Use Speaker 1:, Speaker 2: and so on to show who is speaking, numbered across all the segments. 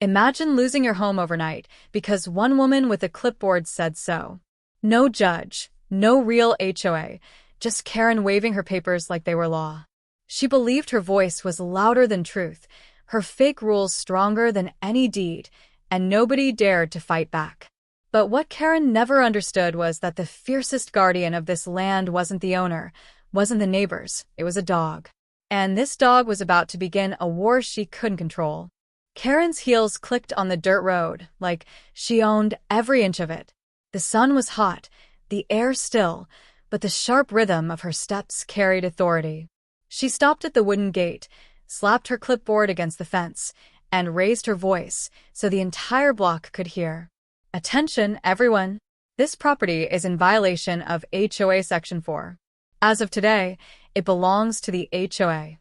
Speaker 1: Imagine losing your home overnight because one woman with a clipboard said so. No judge, no real HOA, just Karen waving her papers like they were law. She believed her voice was louder than truth, her fake rules stronger than any deed, and nobody dared to fight back. But what Karen never understood was that the fiercest guardian of this land wasn't the owner, wasn't the neighbors, it was a dog. And this dog was about to begin a war she couldn't control. Karen's heels clicked on the dirt road, like she owned every inch of it. The sun was hot, the air still, but the sharp rhythm of her steps carried authority. She stopped at the wooden gate, slapped her clipboard against the fence, and raised her voice so the entire block could hear. Attention, everyone! This property is in violation of HOA Section 4. As of today, it belongs to the HOA.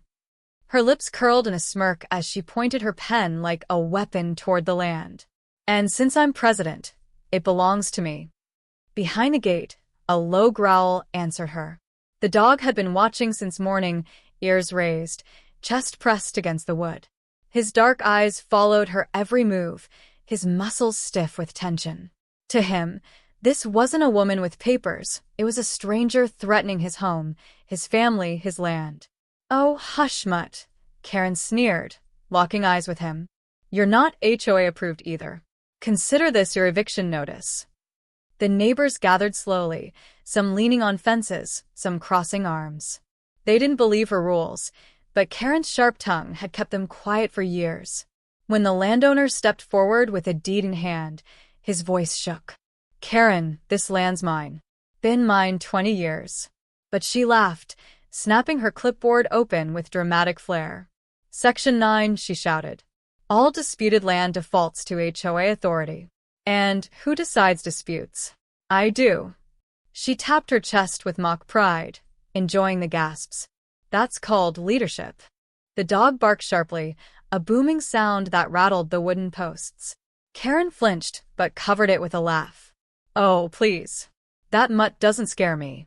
Speaker 1: Her lips curled in a smirk as she pointed her pen like a weapon toward the land. And since I'm president, it belongs to me. Behind the gate, a low growl answered her. The dog had been watching since morning, ears raised, chest pressed against the wood. His dark eyes followed her every move, his muscles stiff with tension. To him, this wasn't a woman with papers, it was a stranger threatening his home, his family, his land. Oh, hush, Mutt, Karen sneered, locking eyes with him. You're not HOA approved either. Consider this your eviction notice. The neighbors gathered slowly, some leaning on fences, some crossing arms. They didn't believe her rules, but Karen's sharp tongue had kept them quiet for years. When the landowner stepped forward with a deed in hand, his voice shook. Karen, this land's mine. Been mine 20 years. But she laughed, snapping her clipboard open with dramatic flair. Section 9, she shouted. All disputed land defaults to HOA authority. And who decides disputes? I do. She tapped her chest with mock pride, enjoying the gasps. That's called leadership. The dog barked sharply, a booming sound that rattled the wooden posts. Karen flinched, but covered it with a laugh. Oh, please. That mutt doesn't scare me.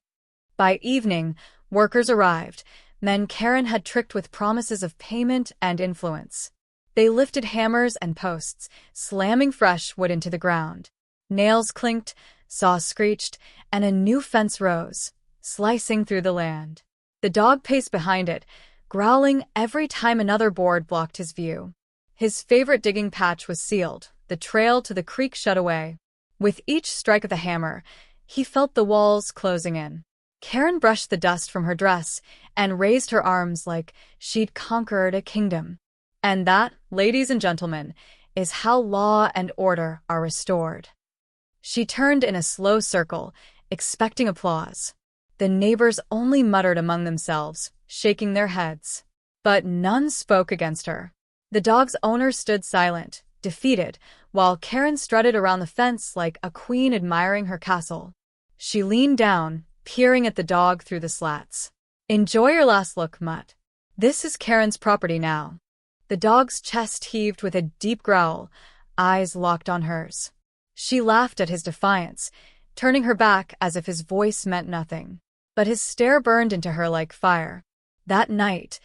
Speaker 1: By evening, workers arrived, men Karen had tricked with promises of payment and influence. They lifted hammers and posts, slamming fresh wood into the ground. Nails clinked, saws screeched, and a new fence rose, slicing through the land. The dog paced behind it, growling every time another board blocked his view. His favorite digging patch was sealed, the trail to the creek shut away. With each strike of the hammer, he felt the walls closing in. Karen brushed the dust from her dress and raised her arms like she'd conquered a kingdom. And that, ladies and gentlemen, is how law and order are restored. She turned in a slow circle, expecting applause. The neighbors only muttered among themselves, shaking their heads. But none spoke against her. The dog's owner stood silent, defeated, while Karen strutted around the fence like a queen admiring her castle. She leaned down, peering at the dog through the slats. Enjoy your last look, Mutt. This is Karen's property now. The dog's chest heaved with a deep growl, eyes locked on hers. She laughed at his defiance, turning her back as if his voice meant nothing. But his stare burned into her like fire. That night,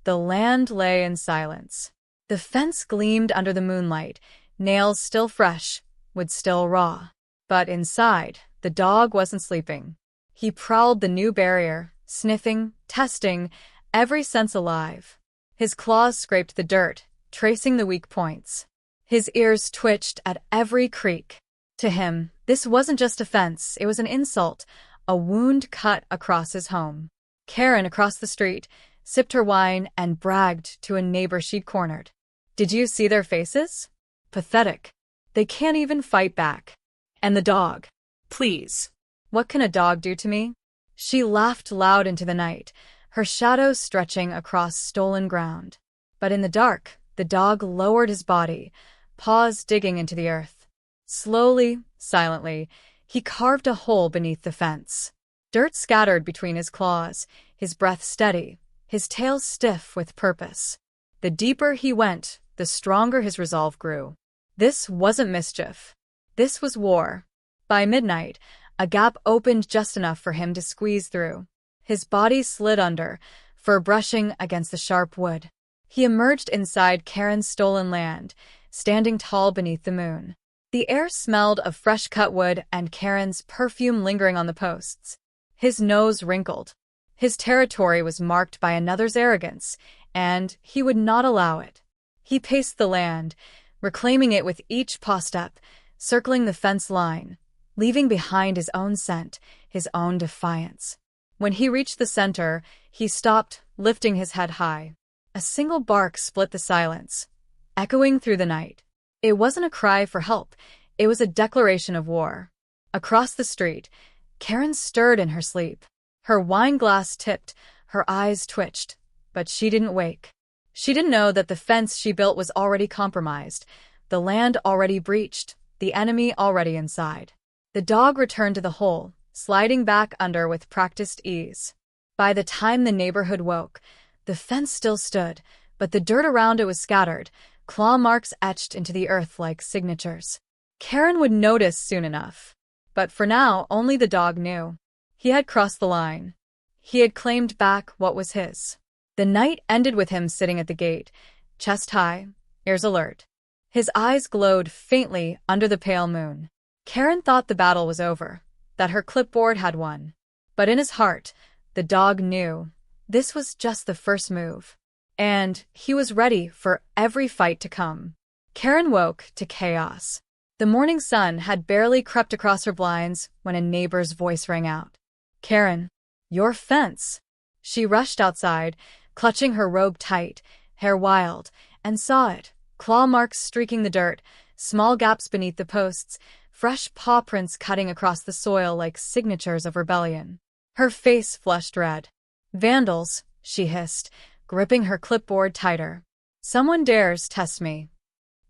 Speaker 1: the land lay in silence. The fence gleamed under the moonlight, nails still fresh, wood still raw. But inside, the dog wasn't sleeping. He prowled the new barrier, sniffing, testing, every sense alive. His claws scraped the dirt, tracing the weak points. His ears twitched at every creak. To him, this wasn't just a fence, it was an insult, a wound cut across his home. Karen, across the street, sipped her wine and bragged to a neighbor she'd cornered. Did you see their faces? Pathetic. They can't even fight back. And the dog. Please. What can a dog do to me? She laughed loud into the night, her shadow stretching across stolen ground. But in the dark, the dog lowered his body, paws digging into the earth. Slowly, silently, he carved a hole beneath the fence. Dirt scattered between his claws, his breath steady, his tail stiff with purpose. The deeper he went, the stronger his resolve grew. This wasn't mischief. This was war. By midnight, a gap opened just enough for him to squeeze through. His body slid under, fur brushing against the sharp wood. He emerged inside Karen's stolen land, standing tall beneath the moon. The air smelled of fresh-cut wood and Karen's perfume lingering on the posts. His nose wrinkled. His territory was marked by another's arrogance, and he would not allow it. He paced the land, reclaiming it with each paw step, circling the fence line, leaving behind his own scent, his own defiance. When he reached the center, he stopped, lifting his head high. A single bark split the silence, echoing through the night. It wasn't a cry for help, it was a declaration of war. Across the street, Karen stirred in her sleep. Her wine glass tipped, her eyes twitched, but she didn't wake. She didn't know that the fence she built was already compromised, the land already breached, the enemy already inside. The dog returned to the hole, sliding back under with practiced ease. By the time the neighborhood woke, the fence still stood, but the dirt around it was scattered, claw marks etched into the earth like signatures. Karen would notice soon enough. But for now, only the dog knew. He had crossed the line. He had claimed back what was his. The night ended with him sitting at the gate, chest high, ears alert. His eyes glowed faintly under the pale moon. Karen thought the battle was over, that her clipboard had won. But in his heart, the dog knew this was just the first move. And he was ready for every fight to come. Karen woke to chaos. The morning sun had barely crept across her blinds when a neighbor's voice rang out. "Karen, your fence." She rushed outside, clutching her robe tight, hair wild, and saw it, claw marks streaking the dirt, small gaps beneath the posts, fresh paw prints cutting across the soil like signatures of rebellion. Her face flushed red. "Vandals," she hissed, gripping her clipboard tighter. "Someone dares test me."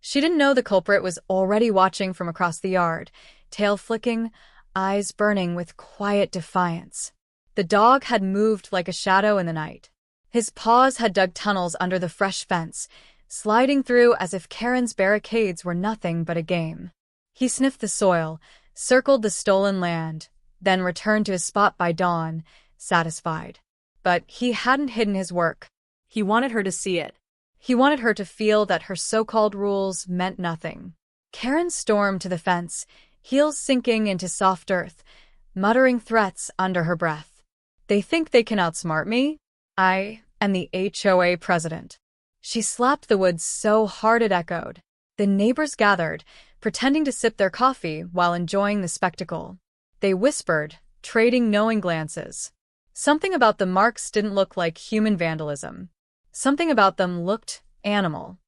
Speaker 1: She didn't know the culprit was already watching from across the yard, tail flicking, eyes burning with quiet defiance. The dog had moved like a shadow in the night. His paws had dug tunnels under the fresh fence, sliding through as if Karen's barricades were nothing but a game. He sniffed the soil, circled the stolen land, then returned to his spot by dawn, satisfied. But he hadn't hidden his work. He wanted her to see it. He wanted her to feel that her so-called rules meant nothing. Karen stormed to the fence, heels sinking into soft earth, muttering threats under her breath. "They think they can outsmart me? I am the HOA president." She slapped the wood so hard it echoed. The neighbors gathered, pretending to sip their coffee while enjoying the spectacle. They whispered, trading knowing glances. Something about the marks didn't look like human vandalism. Something about them looked animal.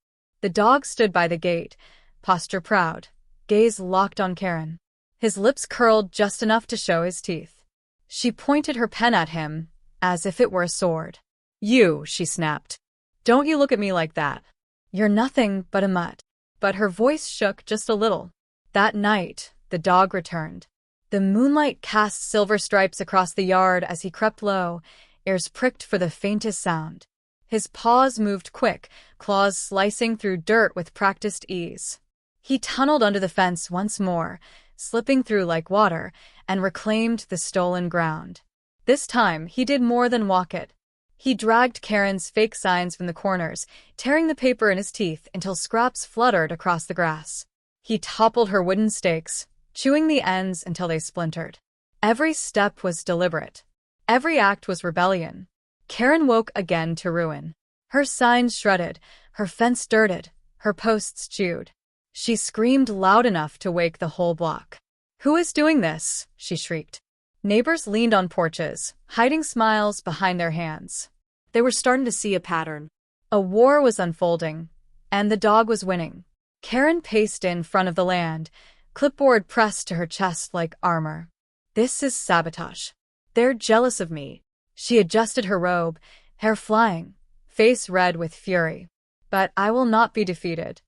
Speaker 1: The dog stood by the gate, posture proud, gaze locked on Karen. His lips curled just enough to show his teeth. She pointed her pen at him, as if it were a sword. "You," she snapped. "Don't you look at me like that. You're nothing but a mutt." But her voice shook just a little. That night, the dog returned. The moonlight cast silver stripes across the yard as he crept low, ears pricked for the faintest sound. His paws moved quick, claws slicing through dirt with practiced ease. He tunneled under the fence once more, slipping through like water, and reclaimed the stolen ground. This time, he did more than walk it. He dragged Karen's fake signs from the corners, tearing the paper in his teeth until scraps fluttered across the grass. He toppled her wooden stakes, chewing the ends until they splintered. Every step was deliberate. Every act was rebellion. Karen woke again to ruin. Her signs shredded, her fence dirted, her posts chewed. She screamed loud enough to wake the whole block. "Who is doing this?" she shrieked. Neighbors leaned on porches, hiding smiles behind their hands. They were starting to see a pattern. A war was unfolding, and the dog was winning. Karen paced in front of the land, clipboard pressed to her chest like armor. "This is sabotage. They're jealous of me." She adjusted her robe, hair flying, face red with fury. "But I will not be defeated."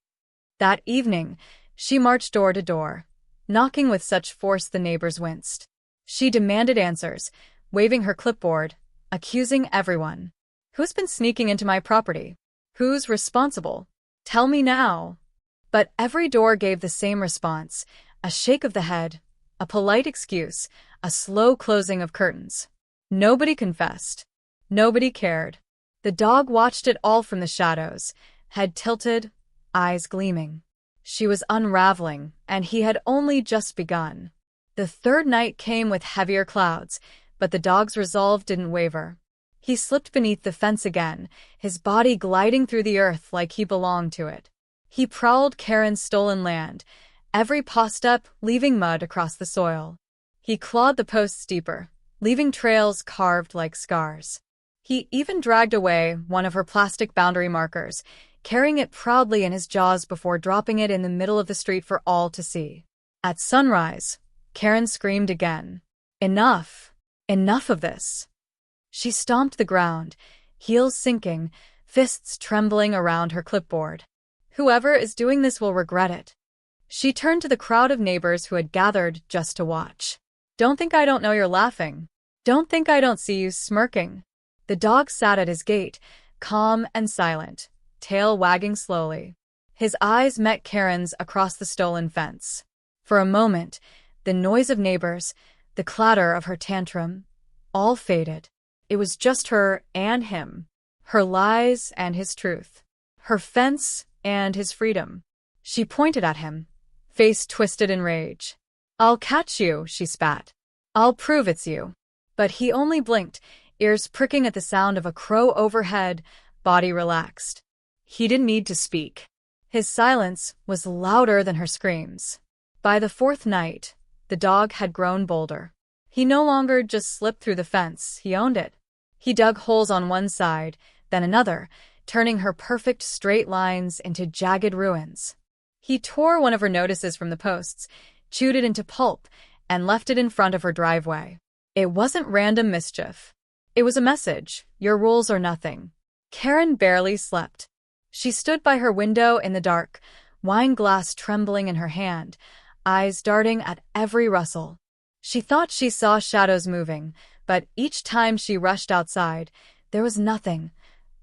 Speaker 1: That evening, she marched door to door, knocking with such force the neighbors winced. She demanded answers, waving her clipboard, accusing everyone. "Who's been sneaking into my property? Who's responsible? Tell me now." But every door gave the same response, a shake of the head, a polite excuse, a slow closing of curtains. Nobody confessed. Nobody cared. The dog watched it all from the shadows, head tilted, eyes gleaming. She was unraveling, and he had only just begun. The third night came with heavier clouds, but the dog's resolve didn't waver. He slipped beneath the fence again, his body gliding through the earth like he belonged to it. He prowled Karen's stolen land, every paw step leaving mud across the soil. He clawed the posts deeper, leaving trails carved like scars. He even dragged away one of her plastic boundary markers, carrying it proudly in his jaws before dropping it in the middle of the street for all to see. At sunrise, Karen screamed again. Enough! Enough of this! She stomped the ground, heels sinking, fists trembling around her clipboard. Whoever is doing this will regret it. She turned to the crowd of neighbors who had gathered just to watch. Don't think I don't know you're laughing. Don't think I don't see you smirking. The dog sat at his gate, calm and silent, tail wagging slowly. His eyes met Karen's across the stolen fence. For a moment, the noise of neighbors, the clatter of her tantrum, all faded. It was just her and him, her lies and his truth, her fence and his freedom. She pointed at him, face twisted in rage. I'll catch you, she spat. I'll prove it's you. But he only blinked, ears pricking at the sound of a crow overhead, body relaxed. He didn't need to speak. His silence was louder than her screams. By the fourth night, the dog had grown bolder. He no longer just slipped through the fence, he owned it. He dug holes on one side, then another, turning her perfect straight lines into jagged ruins. He tore one of her notices from the posts, chewed it into pulp, and left it in front of her driveway. It wasn't random mischief. It was a message: your rules are nothing. Karen barely slept. She stood by her window in the dark, wine glass trembling in her hand, eyes darting at every rustle. She thought she saw shadows moving, but each time she rushed outside, there was nothing,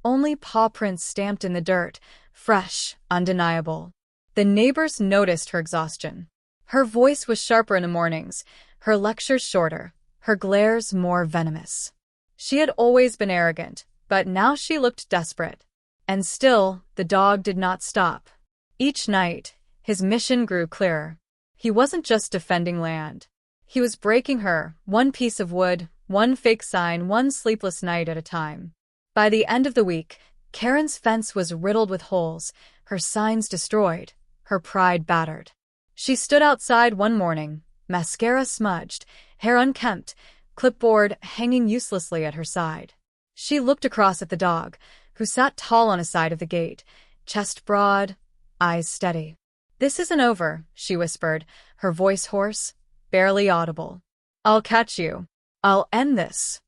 Speaker 1: only paw prints stamped in the dirt, fresh, undeniable. The neighbors noticed her exhaustion. Her voice was sharper in the mornings, her lectures shorter, her glares more venomous. She had always been arrogant, but now she looked desperate. And still, the dog did not stop. Each night, his mission grew clearer. He wasn't just defending land. He was breaking her, one piece of wood, one fake sign, one sleepless night at a time. By the end of the week, Karen's fence was riddled with holes, her signs destroyed, her pride battered. She stood outside one morning, mascara smudged, hair unkempt, clipboard hanging uselessly at her side. She looked across at the dog, who sat tall on a side of the gate, chest broad, eyes steady. This isn't over, she whispered, her voice hoarse, barely audible. I'll catch you. I'll end this.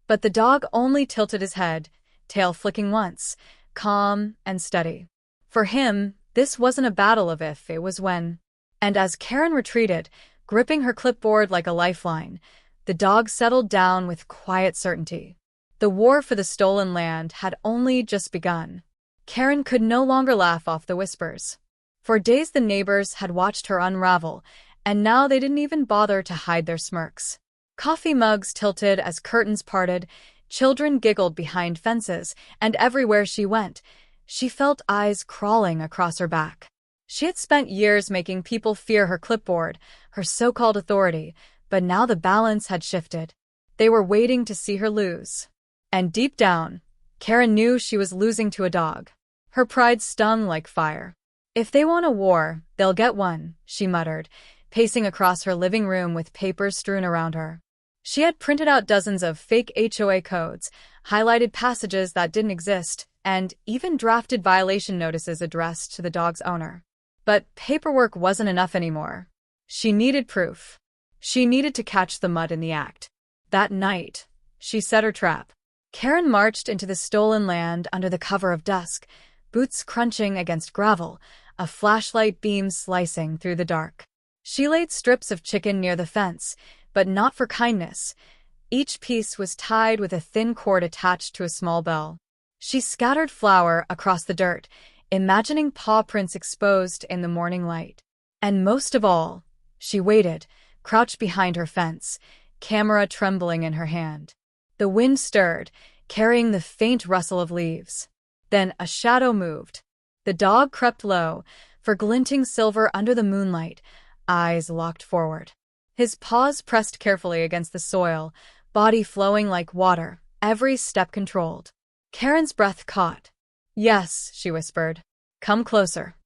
Speaker 1: But the dog only tilted his head, tail flicking once, calm and steady. For him, this wasn't a battle of if, it was when. And as Karen retreated, gripping her clipboard like a lifeline, the dog settled down with quiet certainty. The war for the stolen land had only just begun. Karen could no longer laugh off the whispers. For days the neighbors had watched her unravel, and now they didn't even bother to hide their smirks. Coffee mugs tilted as curtains parted, children giggled behind fences, and everywhere she went, she felt eyes crawling across her back. She had spent years making people fear her clipboard, her so-called authority, but now the balance had shifted. They were waiting to see her lose. And deep down, Karen knew she was losing to a dog. Her pride stung like fire. If they want a war, they'll get one, she muttered, pacing across her living room with papers strewn around her. She had printed out dozens of fake HOA codes, highlighted passages that didn't exist, and even drafted violation notices addressed to the dog's owner. But paperwork wasn't enough anymore. She needed proof. She needed to catch the mud in the act. That night, she set her trap. Karen marched into the stolen land under the cover of dusk, boots crunching against gravel, a flashlight beam slicing through the dark. She laid strips of chicken near the fence, but not for kindness. Each piece was tied with a thin cord attached to a small bell. She scattered flour across the dirt, imagining paw prints exposed in the morning light. And most of all, she waited, crouched behind her fence, camera trembling in her hand. The wind stirred, carrying the faint rustle of leaves. Then a shadow moved. The dog crept low, for glinting silver under the moonlight, eyes locked forward. His paws pressed carefully against the soil, body flowing like water, every step controlled. Karen's breath caught. "Yes," she whispered. "Come closer."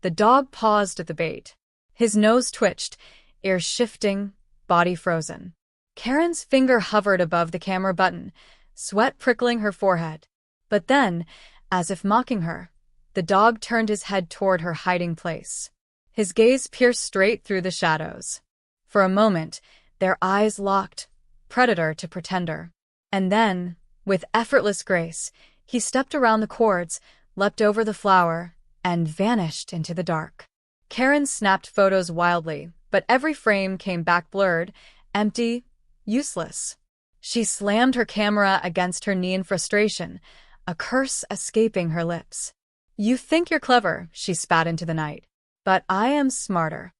Speaker 1: The dog paused at the bait. His nose twitched, ears shifting, body frozen. Karen's finger hovered above the camera button, sweat prickling her forehead. But then, as if mocking her, the dog turned his head toward her hiding place. His gaze pierced straight through the shadows. For a moment, their eyes locked, predator to pretender. And then, with effortless grace, he stepped around the cords, leapt over the flower, and vanished into the dark. Karen snapped photos wildly, but every frame came back blurred, empty, useless. She slammed her camera against her knee in frustration, a curse escaping her lips. "You think you're clever," she spat into the night. "But I am smarter."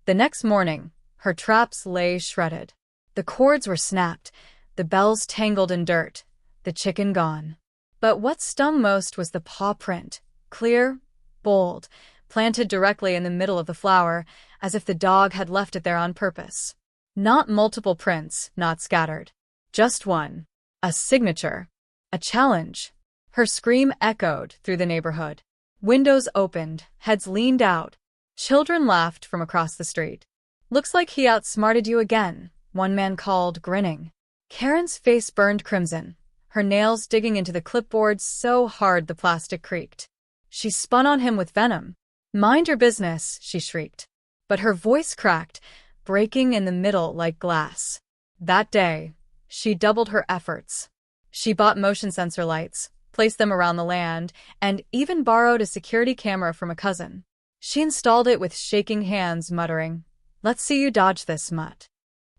Speaker 1: The next morning, her traps lay shredded. The cords were snapped, the bells tangled in dirt, the chicken gone. But what stung most was the paw print, clear, bold, planted directly in the middle of the flower, as if the dog had left it there on purpose. Not multiple prints, not scattered. Just one. A signature. A challenge. Her scream echoed through the neighborhood. Windows opened, heads leaned out. Children laughed from across the street. "Looks like he outsmarted you again," one man called, grinning. Karen's face burned crimson, her nails digging into the clipboard so hard the plastic creaked. She spun on him with venom. "Mind your business," she shrieked. But her voice cracked, breaking in the middle like glass. That day, she doubled her efforts. She bought motion sensor lights, placed them around the land, and even borrowed a security camera from a cousin. She installed it with shaking hands, muttering, "Let's see you dodge this, mutt."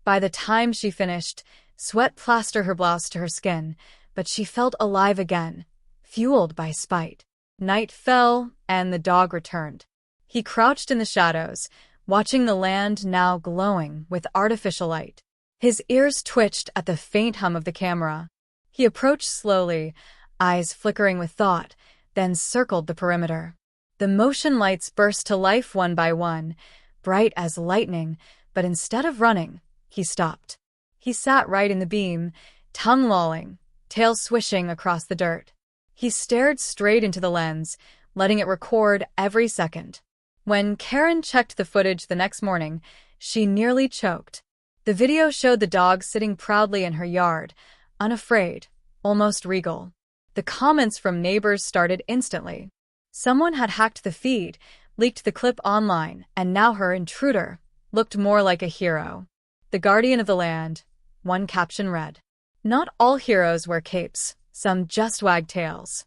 Speaker 1: By the time she finished, sweat plastered her blouse to her skin, but she felt alive again, fueled by spite. Night fell, and the dog returned. He crouched in the shadows, watching the land now glowing with artificial light. His ears twitched at the faint hum of the camera. He approached slowly, eyes flickering with thought, then circled the perimeter. The motion lights burst to life one by one, bright as lightning, but instead of running, he stopped. He sat right in the beam, tongue lolling, tail swishing across the dirt. He stared straight into the lens, letting it record every second. When Karen checked the footage the next morning, she nearly choked. The video showed the dog sitting proudly in her yard, unafraid, almost regal. The comments from neighbors started instantly. Someone had hacked the feed, leaked the clip online, and now her intruder looked more like a hero. "The guardian of the land," one caption read. "Not all heroes wear capes, some just wag tails."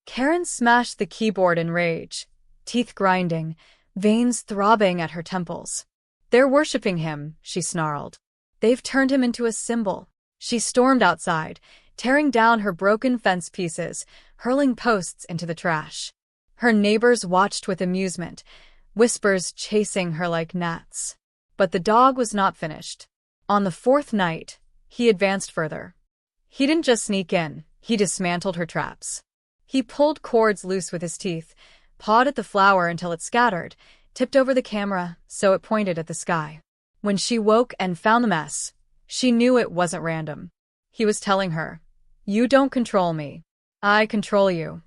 Speaker 1: Karen smashed the keyboard in rage, teeth grinding, veins throbbing at her temples. "They're worshipping him," she snarled. "They've turned him into a symbol." She stormed outside, tearing down her broken fence pieces, hurling posts into the trash. Her neighbors watched with amusement, whispers chasing her like gnats. But the dog was not finished. On the fourth night, he advanced further. He didn't just sneak in, he dismantled her traps. He pulled cords loose with his teeth, pawed at the flower until it scattered, tipped over the camera so it pointed at the sky. When she woke and found the mess, she knew it wasn't random. He was telling her, "You don't control me. I control you."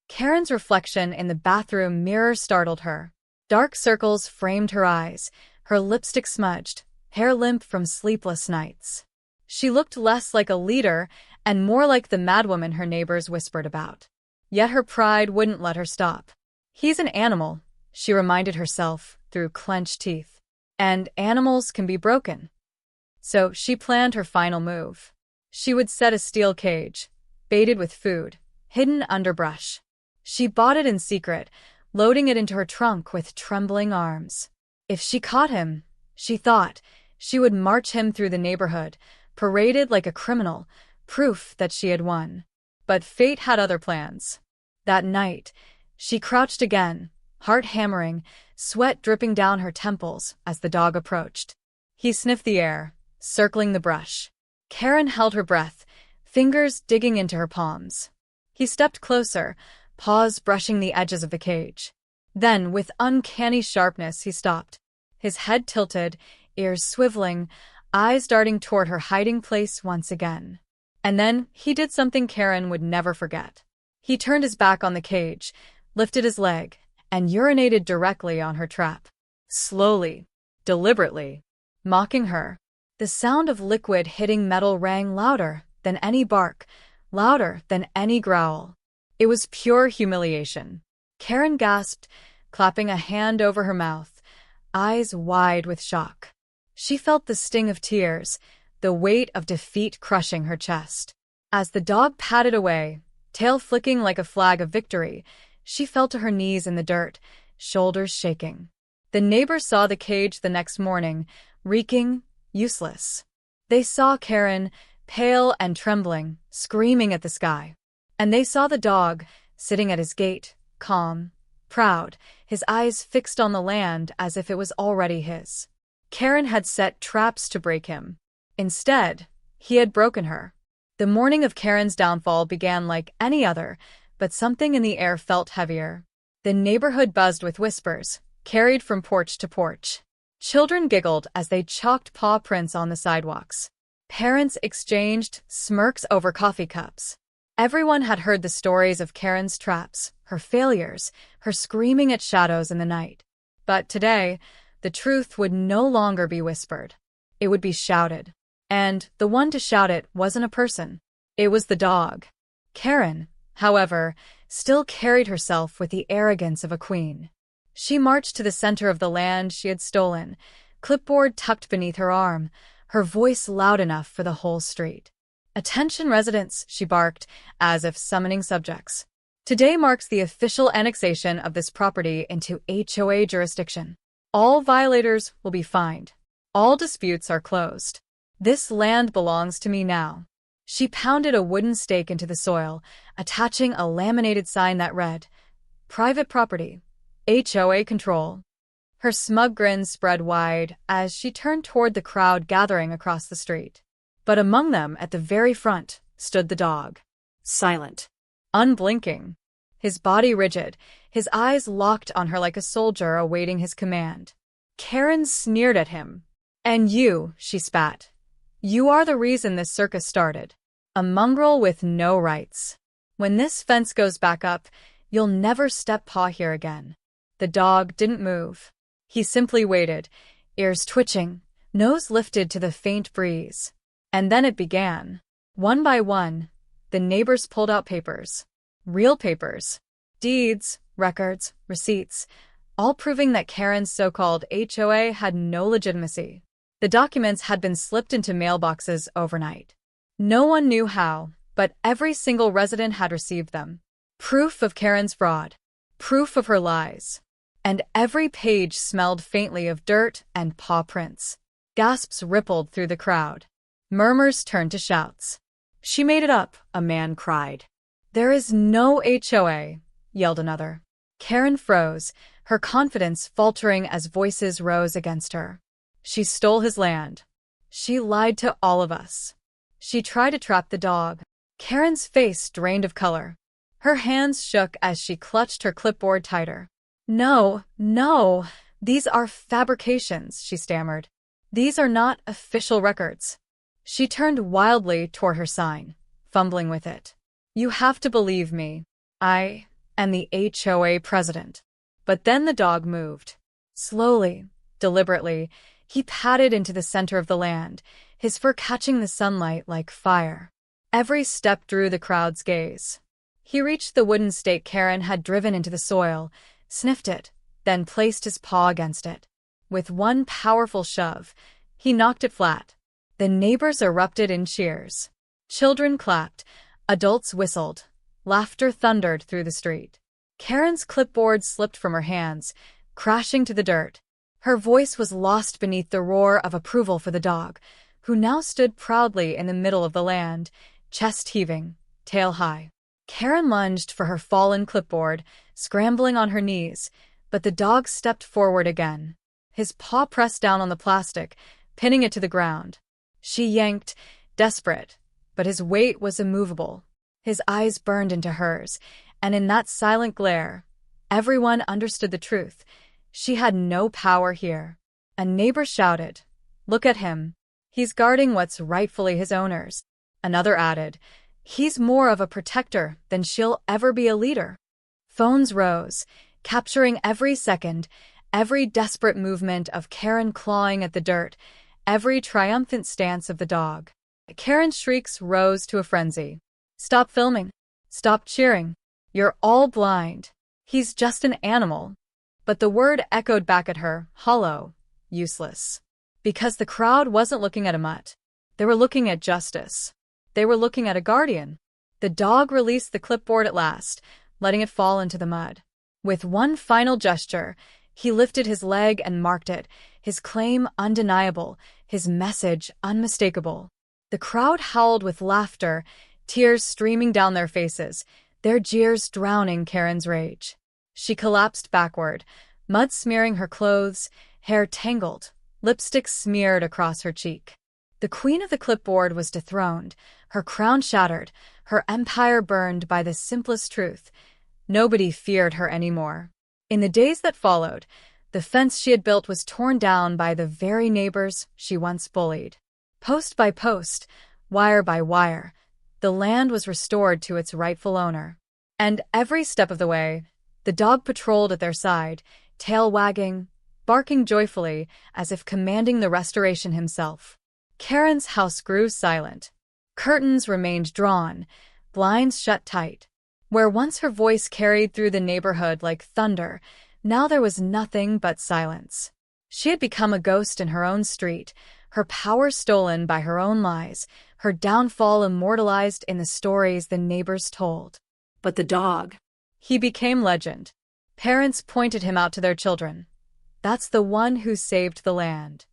Speaker 1: Karen's reflection in the bathroom mirror startled her. Dark circles framed her eyes, her lipstick smudged, hair limp from sleepless nights. She looked less like a leader and more like the madwoman her neighbors whispered about. Yet her pride wouldn't let her stop. "He's an animal," she reminded herself through clenched teeth. "And animals can be broken." So she planned her final move. She would set a steel cage, baited with food, hidden under brush. She bought it in secret, loading it into her trunk with trembling arms. If she caught him, she thought, she would march him through the neighborhood, paraded like a criminal, proof that she had won. But fate had other plans. That night, she crouched again, heart hammering, sweat dripping down her temples as the dog approached. He sniffed the air, circling the brush. Karen held her breath, fingers digging into her palms. He stepped closer, paws brushing the edges of the cage. Then, with uncanny sharpness, he stopped. His head tilted, ears swiveling, eyes darting toward her hiding place once again. And then he did something Karen would never forget. He turned his back on the cage, lifted his leg, and urinated directly on her trap. Slowly, deliberately, mocking her. The sound of liquid hitting metal rang louder than any bark, louder than any growl. It was pure humiliation. Karen gasped, clapping a hand over her mouth, eyes wide with shock. She felt the sting of tears, the weight of defeat crushing her chest. As the dog padded away, tail flicking like a flag of victory, she fell to her knees in the dirt, shoulders shaking. The neighbors saw the cage the next morning, reeking, useless. They saw Karen, pale and trembling, screaming at the sky. And they saw the dog, sitting at his gate, calm, proud, his eyes fixed on the land as if it was already his. Karen had set traps to break him. Instead, he had broken her. The morning of Karen's downfall began like any other, but something in the air felt heavier. The neighborhood buzzed with whispers, carried from porch to porch. Children giggled as they chalked paw prints on the sidewalks. Parents exchanged smirks over coffee cups. Everyone had heard the stories of Karen's traps, her failures, her screaming at shadows in the night. But today, the truth would no longer be whispered. It would be shouted. And the one to shout it wasn't a person. It was the dog. Karen, however, still carried herself with the arrogance of a queen. She marched to the center of the land she had stolen, clipboard tucked beneath her arm, her voice loud enough for the whole street. "Attention residents," she barked, as if summoning subjects. "Today marks the official annexation of this property into HOA jurisdiction. All violators will be fined. All disputes are closed. This land belongs to me now." She pounded a wooden stake into the soil, attaching a laminated sign that read, "Private property. HOA control." Her smug grin spread wide as she turned toward the crowd gathering across the street. But among them, at the very front, stood the dog. Silent. Unblinking. His body rigid, his eyes locked on her like a soldier awaiting his command. Karen sneered at him. "And you," she spat. "You are the reason this circus started. A mongrel with no rights. When this fence goes back up, you'll never step paw here again." The dog didn't move. He simply waited, ears twitching, nose lifted to the faint breeze. And then it began. One by one, the neighbors pulled out papers. Real papers. Deeds, records, receipts, all proving that Karen's so-called HOA had no legitimacy. The documents had been slipped into mailboxes overnight. No one knew how, but every single resident had received them. Proof of Karen's fraud. Proof of her lies. And every page smelled faintly of dirt and paw prints. Gasps rippled through the crowd. Murmurs turned to shouts. "She made it up," a man cried. "There is no HOA," yelled another. Karen froze, her confidence faltering as voices rose against her. She stole his land. She lied to all of us. She tried to trap the dog. Karen's face drained of color. Her hands shook as she clutched her clipboard tighter. "No, no, these are fabrications," she stammered. "These are not official records." She turned wildly toward her sign, fumbling with it. "You have to believe me. I am the HOA president." But then the dog moved. Slowly, deliberately, he padded into the center of the land, his fur catching the sunlight like fire. Every step drew the crowd's gaze. He reached the wooden stake Karen had driven into the soil, sniffed it, then placed his paw against it. With one powerful shove, he knocked it flat. The neighbors erupted in cheers. Children clapped, adults whistled, laughter thundered through the street. Karen's clipboard slipped from her hands, crashing to the dirt. Her voice was lost beneath the roar of approval for the dog, who now stood proudly in the middle of the land, chest heaving, tail high. Karen lunged for her fallen clipboard, scrambling on her knees, but the dog stepped forward again. His paw pressed down on the plastic, pinning it to the ground. She yanked, desperate, but his weight was immovable. His eyes burned into hers, and in that silent glare, Everyone understood the truth. She had no power here. A neighbor shouted, "Look at him. He's guarding what's rightfully his owner's." Another added, "He's more of a protector than she'll ever be a leader." Phones rose, capturing every second, every desperate movement of Karen clawing at the dirt, every triumphant stance of the dog. Karen's shrieks rose to a frenzy. "Stop filming. Stop cheering. You're all blind. He's just an animal." But the word echoed back at her, hollow, useless. Because the crowd wasn't looking at a mutt. They were looking at justice. They were looking at a guardian. The dog released the clipboard at last, letting it fall into the mud. With one final gesture, he lifted his leg and marked it, his claim undeniable, his message unmistakable. The crowd howled with laughter, tears streaming down their faces, their jeers drowning Karen's rage. She collapsed backward, mud smearing her clothes, hair tangled, lipstick smeared across her cheek. The queen of the clipboard was dethroned, her crown shattered, her empire burned by the simplest truth. Nobody feared her anymore. In the days that followed, the fence she had built was torn down by the very neighbors she once bullied. Post by post, wire by wire, the land was restored to its rightful owner. And every step of the way, the dog patrolled at their side, tail wagging, barking joyfully as if commanding the restoration himself. Karen's house grew silent. Curtains remained drawn, blinds shut tight. Where once her voice carried through the neighborhood like thunder, now there was nothing but silence. She had become a ghost in her own street, her power stolen by her own lies, her downfall immortalized in the stories the neighbors told. But the dog, he became legend. Parents pointed him out to their children. That's the one who saved the land.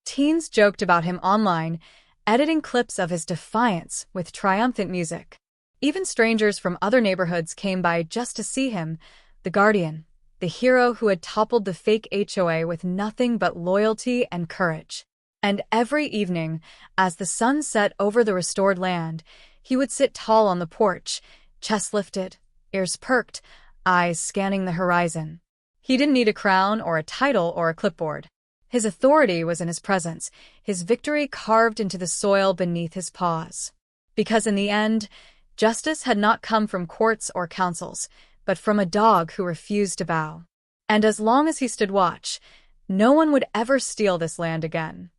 Speaker 1: Teens joked about him online, editing clips of his defiance with triumphant music. Even strangers from other neighborhoods came by just to see him, the guardian, the hero who had toppled the fake HOA with nothing but loyalty and courage. And every evening, as the sun set over the restored land, he would sit tall on the porch, chest lifted, ears perked, eyes scanning the horizon. He didn't need a crown or a title or a clipboard. His authority was in his presence, his victory carved into the soil beneath his paws. Because in the end, justice had not come from courts or councils, but from a dog who refused to bow. And as long as he stood watch, no one would ever steal this land again.